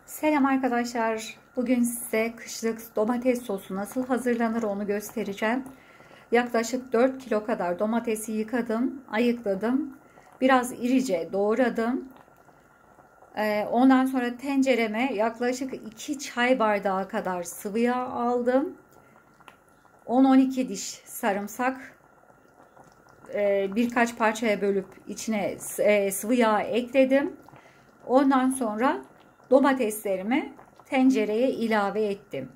Selam arkadaşlar. Bugün size kışlık domates sosu nasıl hazırlanır onu göstereceğim. Yaklaşık 4 kilo kadar domatesi yıkadım, ayıkladım. Biraz irice doğradım. Ondan sonra tencereme yaklaşık 2 çay bardağı kadar sıvı yağ aldım. 10-12 diş sarımsak birkaç parçaya bölüp içine sıvı yağ ekledim. Ondan sonra domateslerimi tencereye ilave ettim.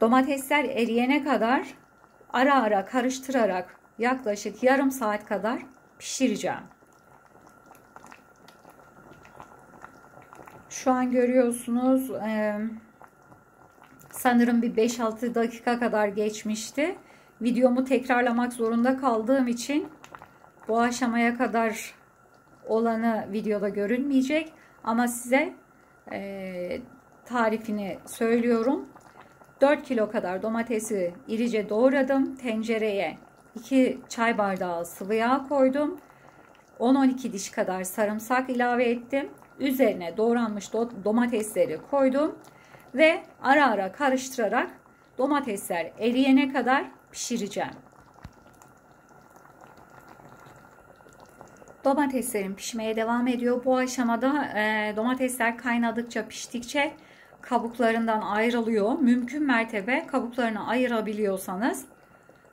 Domatesler eriyene kadar ara ara karıştırarak yaklaşık yarım saat kadar pişireceğim. Şu an görüyorsunuz sanırım bir 5-6 dakika kadar geçmişti. Videomu tekrarlamak zorunda kaldığım için bu aşamaya kadar olanı videoda görünmeyecek. Ama size tarifini söylüyorum. 4 kilo kadar domatesi irice doğradım. Tencereye 2 çay bardağı sıvı yağ koydum. 10-12 diş kadar sarımsak ilave ettim. Üzerine doğranmış domatesleri koydum. Ve ara ara karıştırarak domatesler eriyene kadar pişireceğim. Domateslerim pişmeye devam ediyor. Bu aşamada domatesler kaynadıkça, piştikçe kabuklarından ayrılıyor. Mümkün mertebe kabuklarını ayırabiliyorsanız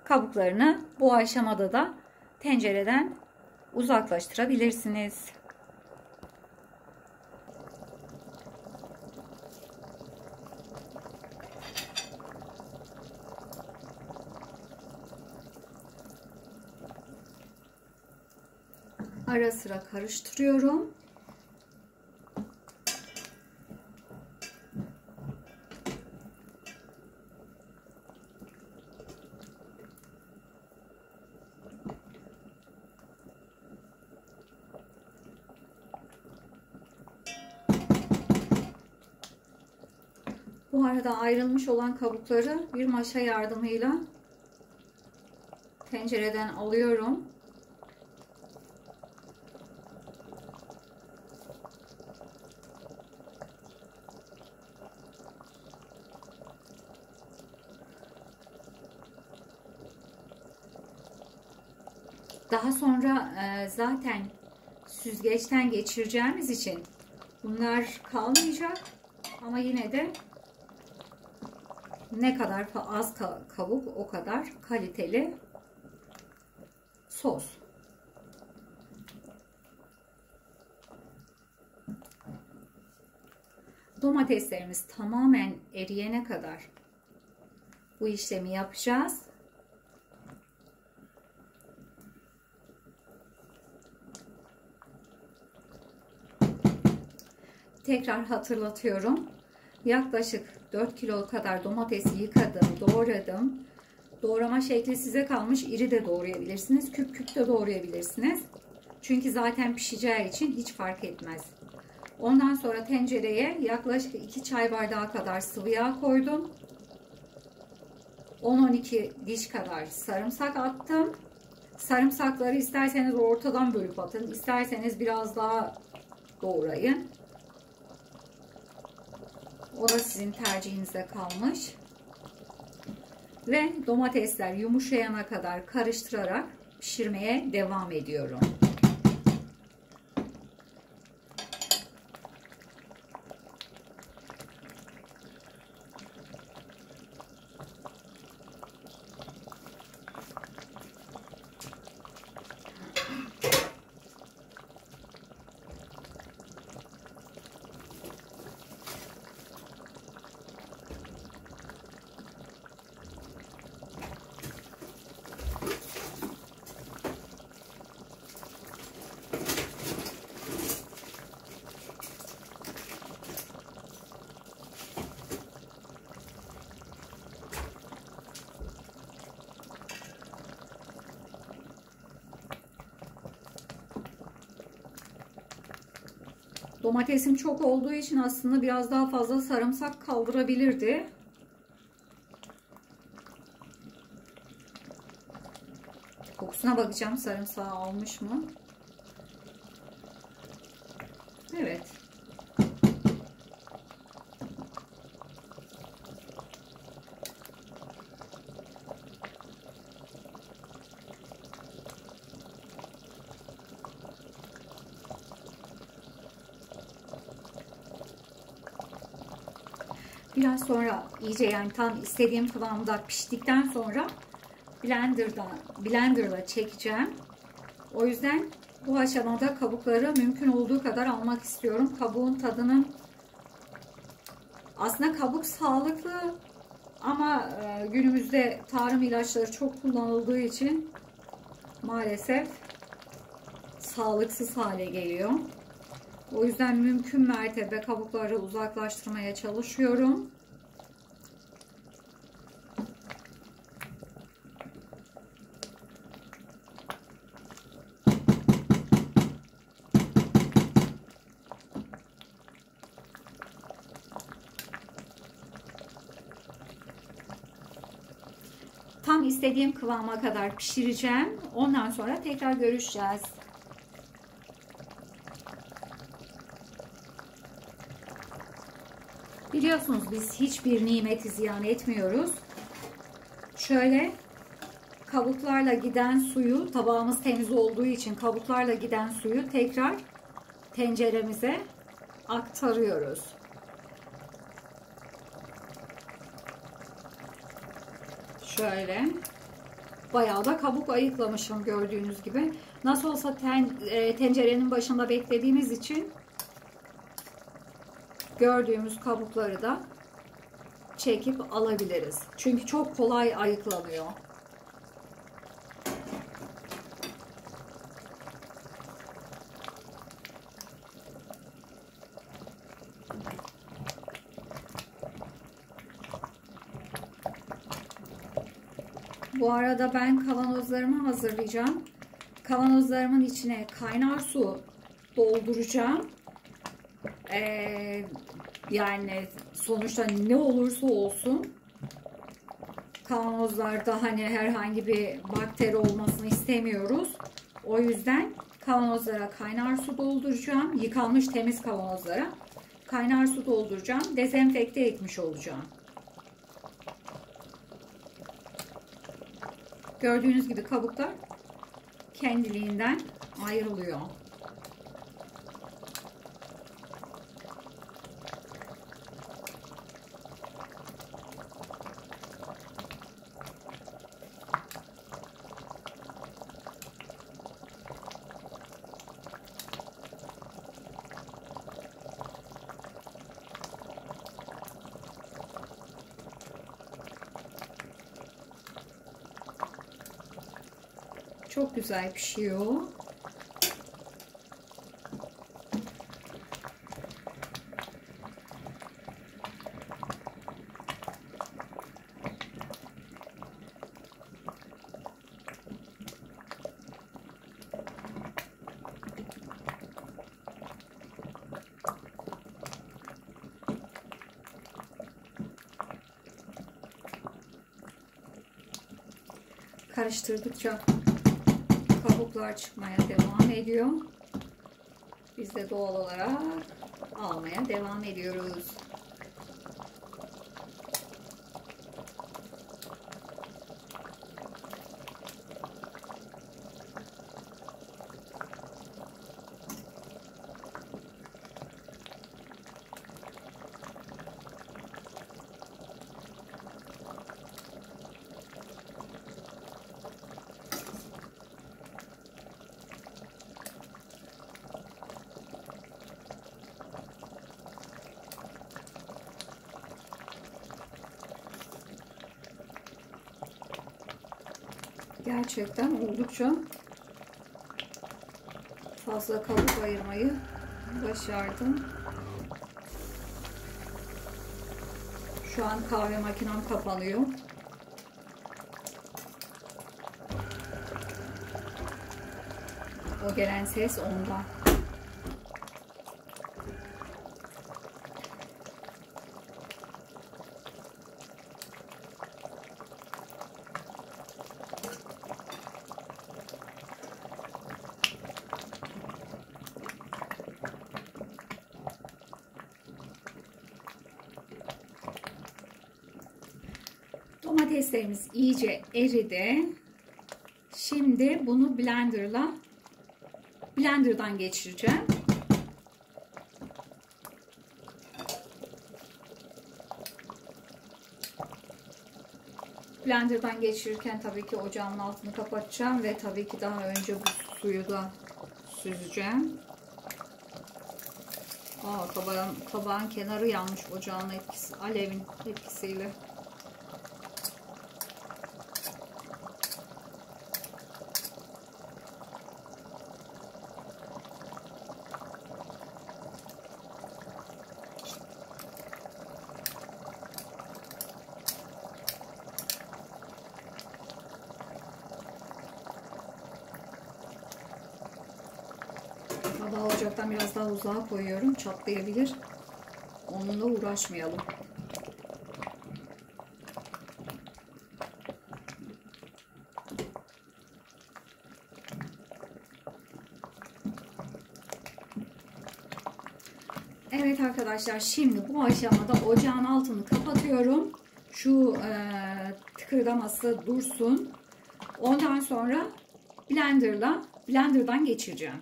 kabuklarını bu aşamada da tencereden uzaklaştırabilirsiniz. Ara sıra karıştırıyorum. Bu arada ayrılmış olan kabukları bir maşa yardımıyla tencereden alıyorum. Daha sonra zaten süzgeçten geçireceğimiz için bunlar kalmayacak. Ama yine de ne kadar az kabuk o kadar kaliteli sos. Domateslerimiz tamamen eriyene kadar bu işlemi yapacağız. Tekrar hatırlatıyorum. Yaklaşık 4 kilo kadar domatesi yıkadım, doğradım. Doğrama şekli size kalmış. İri de doğrayabilirsiniz, küp küp de doğrayabilirsiniz. Çünkü zaten pişeceği için hiç fark etmez. Ondan sonra tencereye yaklaşık 2 çay bardağı kadar sıvı yağ koydum. 10-12 diş kadar sarımsak attım. Sarımsakları isterseniz ortadan bölüp atın, isterseniz biraz daha doğrayın. O da sizin tercihinize kalmış. Ve domatesler yumuşayana kadar karıştırarak pişirmeye devam ediyorum. Domatesim çok olduğu için aslında biraz daha fazla sarımsak kaldırabilirdi. Kokusuna bakacağım, sarımsağı almış mı? Evet. Biraz sonra iyice, yani tam istediğim kıvamda piştikten sonra blenderla çekeceğim. O yüzden bu aşamada kabukları mümkün olduğu kadar almak istiyorum. Kabuğun tadının, aslında kabuk sağlıklı ama günümüzde tarım ilaçları çok kullanıldığı için maalesef sağlıksız hale geliyor. O yüzden mümkün mertebe kabukları uzaklaştırmaya çalışıyorum. Tam istediğim kıvama kadar pişireceğim. Ondan sonra tekrar görüşeceğiz. Biliyorsunuz biz hiçbir nimeti ziyan etmiyoruz. Şöyle kabuklarla giden suyu, tabağımız temiz olduğu için kabuklarla giden suyu tekrar tenceremize aktarıyoruz. Şöyle bayağı da kabuk ayıklamışım gördüğünüz gibi. Nasıl olsa tencerenin başında beklediğimiz için gördüğümüz kabukları da çekip alabiliriz. Çünkü çok kolay ayıklanıyor. Bu arada ben kavanozlarımı hazırlayacağım. Kavanozlarımın içine kaynar su dolduracağım. Yani sonuçta ne olursa olsun kavanozlarda hani herhangi bir bakteri olmasını istemiyoruz. O yüzden kavanozlara kaynar su dolduracağım. Yıkanmış temiz kavanozlara kaynar su dolduracağım. Dezenfekte etmiş olacağım. Gördüğünüz gibi kabuklar kendiliğinden ayrılıyor. Çok güzel pişiyor. Karıştırdıkça kabuklar çıkmaya devam ediyor. Biz de doğal olarak almaya devam ediyoruz. Gerçekten oldukça fazla kabuk ayırmayı başardım. Şu an kahve makinem kapanıyor. O gelen ses ondan. Domateslerimiz iyice eridi. Şimdi bunu blenderdan geçireceğim. Blender'dan geçirirken tabii ki ocağın altını kapatacağım ve tabii ki daha önce bu suyu da süzeceğim. Tabağın kenarı yanmış ocağın etkisi, alevin etkisiyle. Tabağı ocaktan biraz daha uzağa koyuyorum. Çatlayabilir. Onunla uğraşmayalım. Evet arkadaşlar, şimdi bu aşamada ocağın altını kapatıyorum. Şu tıkırdaması dursun. Ondan sonra blenderdan geçireceğim.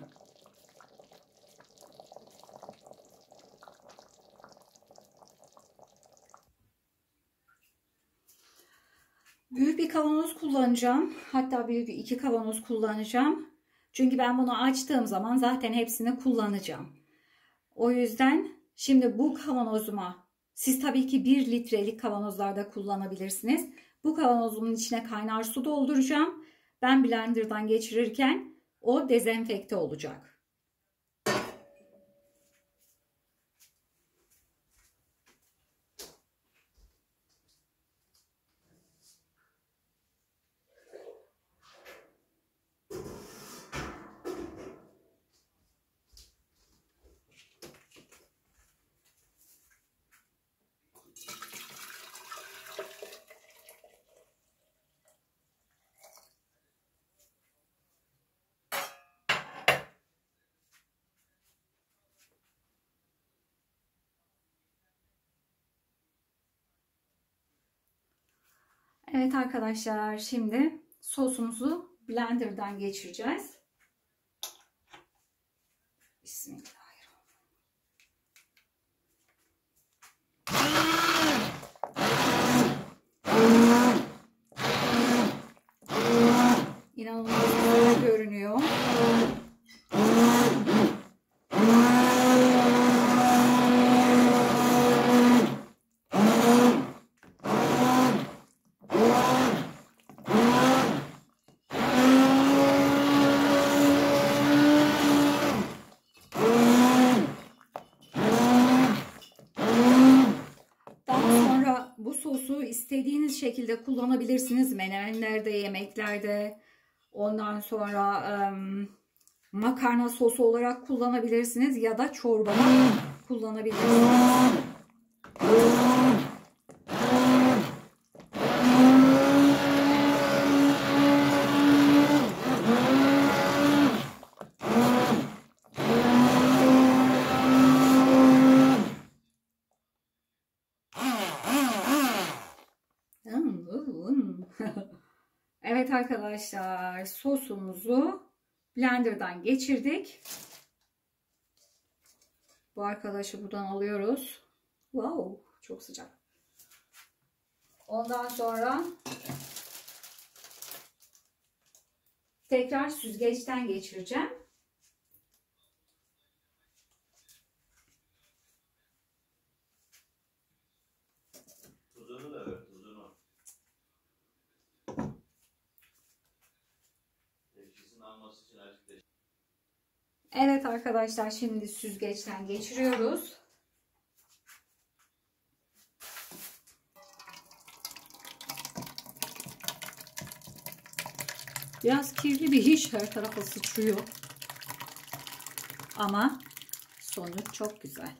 Büyük bir kavanoz kullanacağım. Hatta büyük 2 kavanoz kullanacağım. Çünkü ben bunu açtığım zaman zaten hepsini kullanacağım. O yüzden şimdi bu kavanozuma, siz tabii ki 1 litrelik kavanozlarda kullanabilirsiniz. Bu kavanozumun içine kaynar su dolduracağım. Ben blenderdan geçirirken o dezenfekte olacak. Evet arkadaşlar, şimdi sosumuzu blenderdan geçireceğiz. Bismillahirrahmanirrahim. İnanılmaz güzel görünüyor. İstediğiniz şekilde kullanabilirsiniz. Menemenlerde, yemeklerde, ondan sonra makarna sosu olarak kullanabilirsiniz ya da çorbada kullanabilirsiniz. Evet arkadaşlar, sosumuzu blenderdan geçirdik. Bu arkadaşı buradan alıyoruz. Wow, çok sıcak. Ondan sonra tekrar süzgeçten geçireceğim. Tuzunu da ver, tuzunu. Etkisini alması için azıcık. Evet arkadaşlar, şimdi süzgeçten geçiriyoruz. Biraz kirli bir iş, her tarafa sıçrıyor. Ama sonuç çok güzel.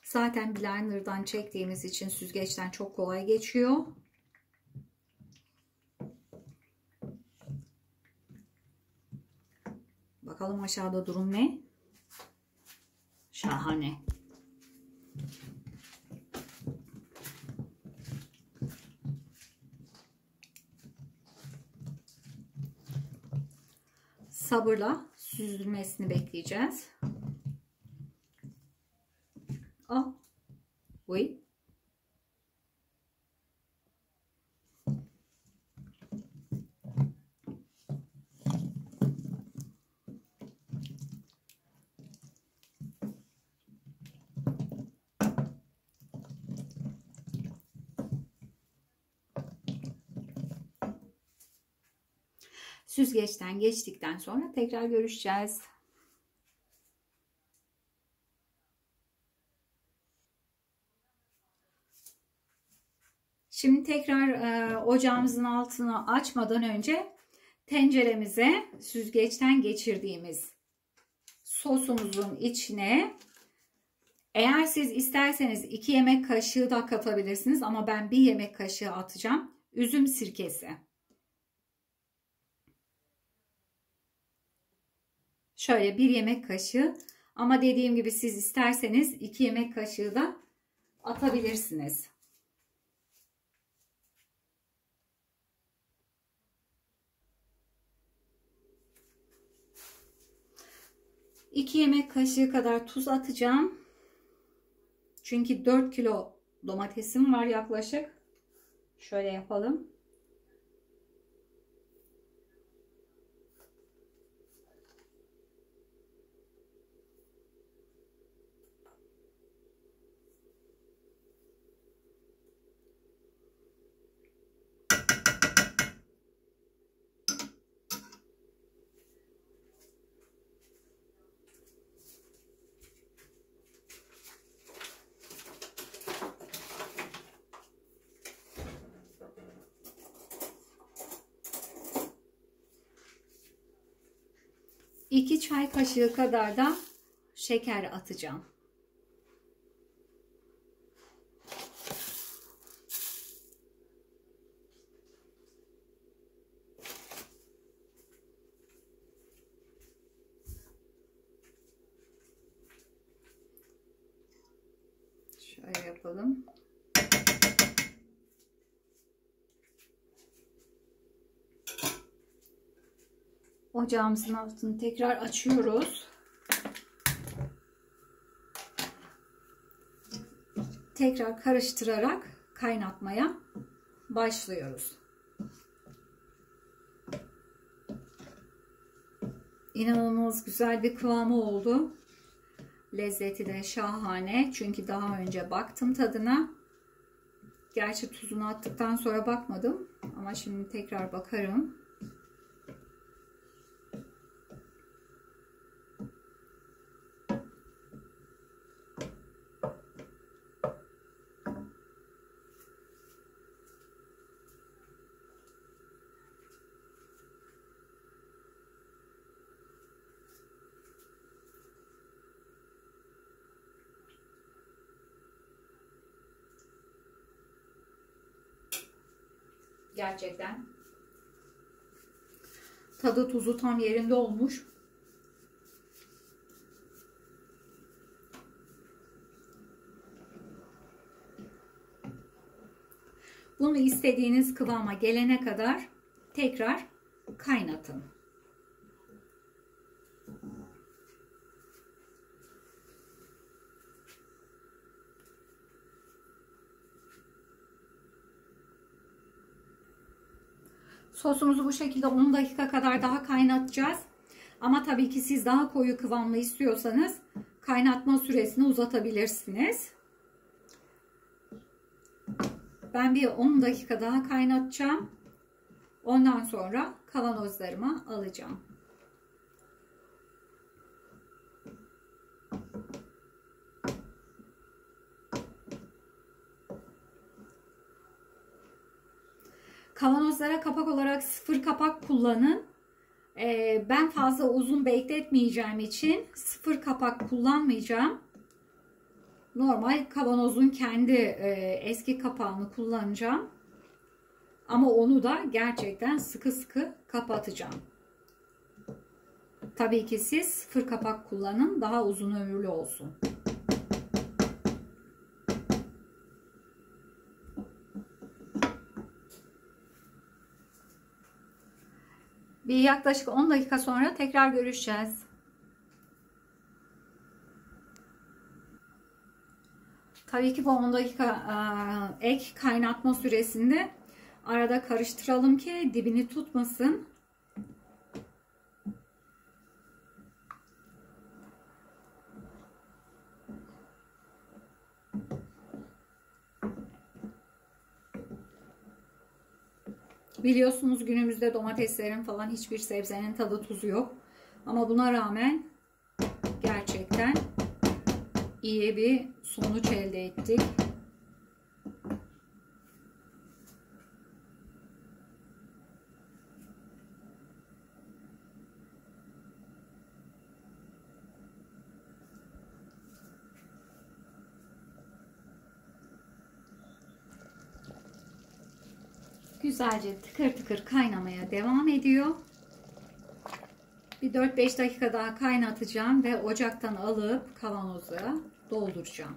Zaten blenderdan çektiğimiz için süzgeçten çok kolay geçiyor. Bakalım aşağıda durum ne? Şahane. sabırla süzülmesini bekleyeceğiz. Ah, oui. Süzgeçten geçtikten sonra tekrar görüşeceğiz. Şimdi tekrar ocağımızın altını açmadan önce tenceremize süzgeçten geçirdiğimiz sosumuzun içine, eğer siz isterseniz 2 yemek kaşığı da katabilirsiniz ama ben 1 yemek kaşığı atacağım. Üzüm sirkesi. Şöyle 1 yemek kaşığı, ama dediğim gibi siz isterseniz 2 yemek kaşığı da atabilirsiniz. İki yemek kaşığı kadar tuz atacağım. Çünkü 4 kilo domatesim var yaklaşık. Şöyle yapalım. İki çay kaşığı kadar da şeker atacağım. Şöyle yapalım. Ocağımızın altını tekrar açıyoruz. Tekrar karıştırarak kaynatmaya başlıyoruz. İnanılmaz güzel bir kıvamı oldu. Lezzeti de şahane. Çünkü daha önce baktım tadına. Gerçi tuzunu attıktan sonra bakmadım. Ama şimdi tekrar bakarım. Gerçekten tadı tuzu tam yerinde olmuş. Bunu istediğiniz kıvama gelene kadar tekrar kaynatın. Sosumuzu bu şekilde 10 dakika kadar daha kaynatacağız. Ama tabii ki siz daha koyu kıvamlı istiyorsanız kaynatma süresini uzatabilirsiniz. Ben bir 10 dakika daha kaynatacağım. Ondan sonra kavanozlarıma alacağım. Kavanozlara kapak olarak 0 kapak kullanın. Ben fazla uzun bekletmeyeceğim için 0 kapak kullanmayacağım. Normal kavanozun kendi eski kapağını kullanacağım. Ama onu da gerçekten sıkı sıkı kapatacağım. Tabii ki siz 0 kapak kullanın, daha uzun ömürlü olsun. Bir yaklaşık 10 dakika sonra tekrar görüşeceğiz. Tabii ki bu 10 dakika ek kaynatma süresinde arada karıştıralım ki dibini tutmasın. Biliyorsunuz günümüzde domateslerin falan hiçbir sebzenin tadı tuzu yok. Ama buna rağmen gerçekten iyi bir sonuç elde ettik. Güzelce tıkır tıkır kaynamaya devam ediyor. Bir 4-5 dakika daha kaynatacağım ve ocaktan alıp kavanoza dolduracağım.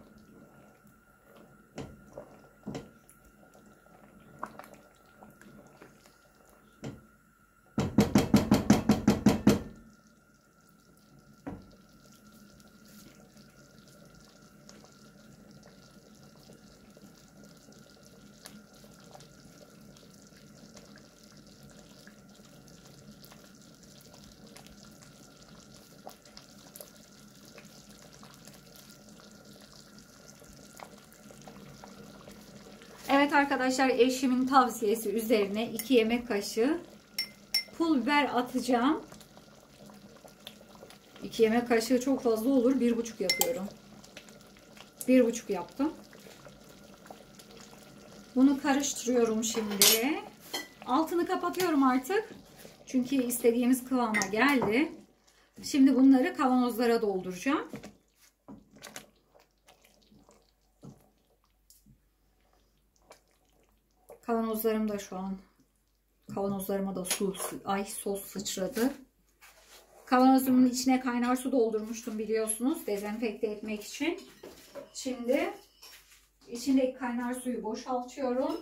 Evet arkadaşlar, eşimin tavsiyesi üzerine 2 yemek kaşığı pul biber atacağım. 2 yemek kaşığı çok fazla olur. 1,5 yapıyorum. 1,5 yaptım. Bunu karıştırıyorum şimdi. Altını kapatıyorum artık. Çünkü istediğimiz kıvama geldi. Şimdi bunları kavanozlara dolduracağım. Kavanozlarım da şu an, kavanozlarıma da sos sıçradı. Kavanozumun içine kaynar su doldurmuştum biliyorsunuz, dezenfekte etmek için. Şimdi içindeki kaynar suyu boşaltıyorum.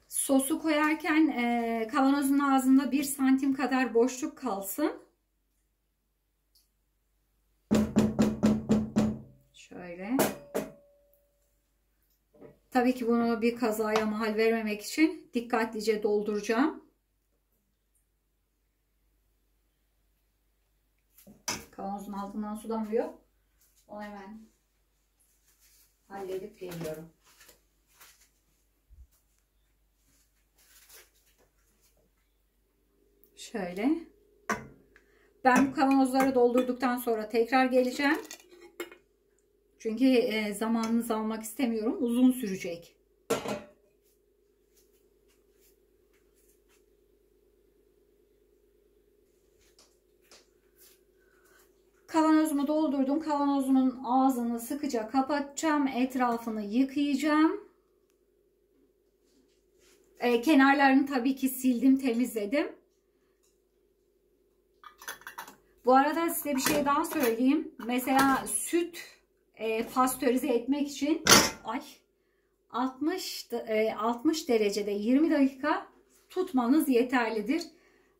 Sosu koyarken kavanozun ağzında 1 santim kadar boşluk kalsın. Şöyle. Tabii ki bunu bir kazaya mahal vermemek için dikkatlice dolduracağım. Kavanozun altından su damlıyor. Onu hemen halledip geliyorum. Şöyle. Ben bu kavanozları doldurduktan sonra tekrar geleceğim. Çünkü zamanınızı almak istemiyorum. Uzun sürecek. Kavanozumu doldurdum. Kavanozumun ağzını sıkıca kapatacağım. Etrafını yıkayacağım. Kenarlarını tabii ki sildim, temizledim. Bu arada size bir şey daha söyleyeyim. Mesela süt pastörize etmek için 60 derecede 20 dakika tutmanız yeterlidir.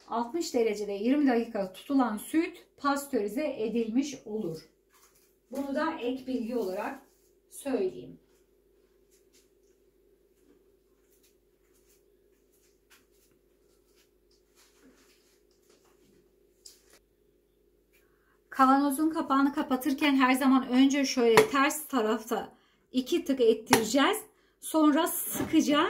60 derecede 20 dakika tutulan süt pastörize edilmiş olur. Bunu da ek bilgi olarak söyleyeyim. Kavanozun kapağını kapatırken her zaman önce şöyle ters tarafta 2 tık ettireceğiz. Sonra sıkıca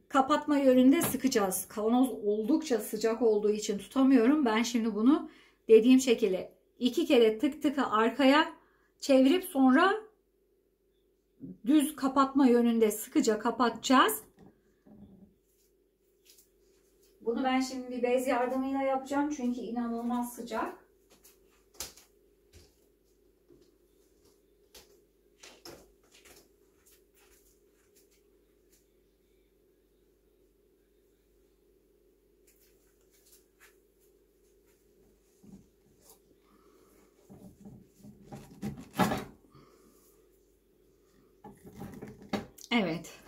kapatma yönünde sıkacağız. Kavanoz oldukça sıcak olduğu için tutamıyorum. Ben şimdi bunu dediğim şekilde 2 kere tık tıkı arkaya çevirip sonra düz kapatma yönünde sıkıca kapatacağız. Bunu ben şimdi bir bez yardımıyla yapacağım. Çünkü inanılmaz sıcak. Evet.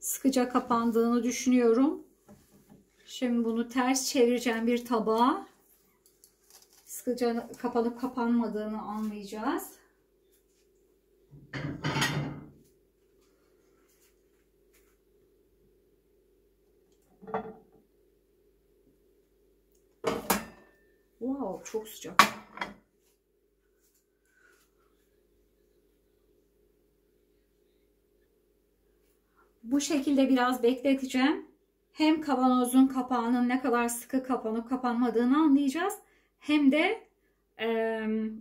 Sıkıca kapandığını düşünüyorum. Şimdi bunu ters çevireceğim bir tabağa. Sıkıca kapalıp kapanmadığını anlayacağız. Wow, çok sıcak. Bu şekilde biraz bekleteceğim. Hem kavanozun kapağının ne kadar sıkı kapanıp kapanmadığını anlayacağız. Hem de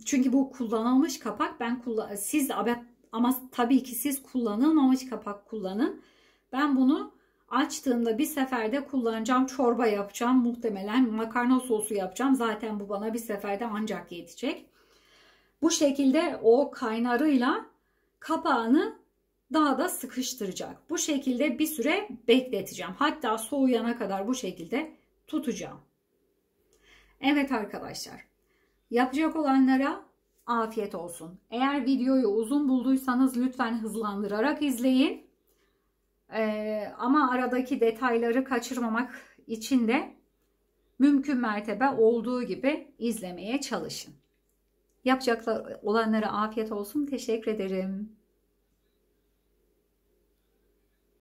çünkü bu kullanılmış kapak. Siz ama tabii ki siz kullanılmamış kapak kullanın. Ben bunu açtığımda bir seferde kullanacağım. Çorba yapacağım. Muhtemelen makarna sosu yapacağım. Zaten bu bana bir seferde ancak yetecek. Bu şekilde o kaynarıyla kapağını daha da sıkıştıracak. Bu şekilde bir süre bekleteceğim. Hatta soğuyana kadar bu şekilde tutacağım. Evet arkadaşlar. Yapacak olanlara afiyet olsun. Eğer videoyu uzun bulduysanız lütfen hızlandırarak izleyin. Ama aradaki detayları kaçırmamak için de mümkün mertebe olduğu gibi izlemeye çalışın. Yapacak olanlara afiyet olsun. Teşekkür ederim.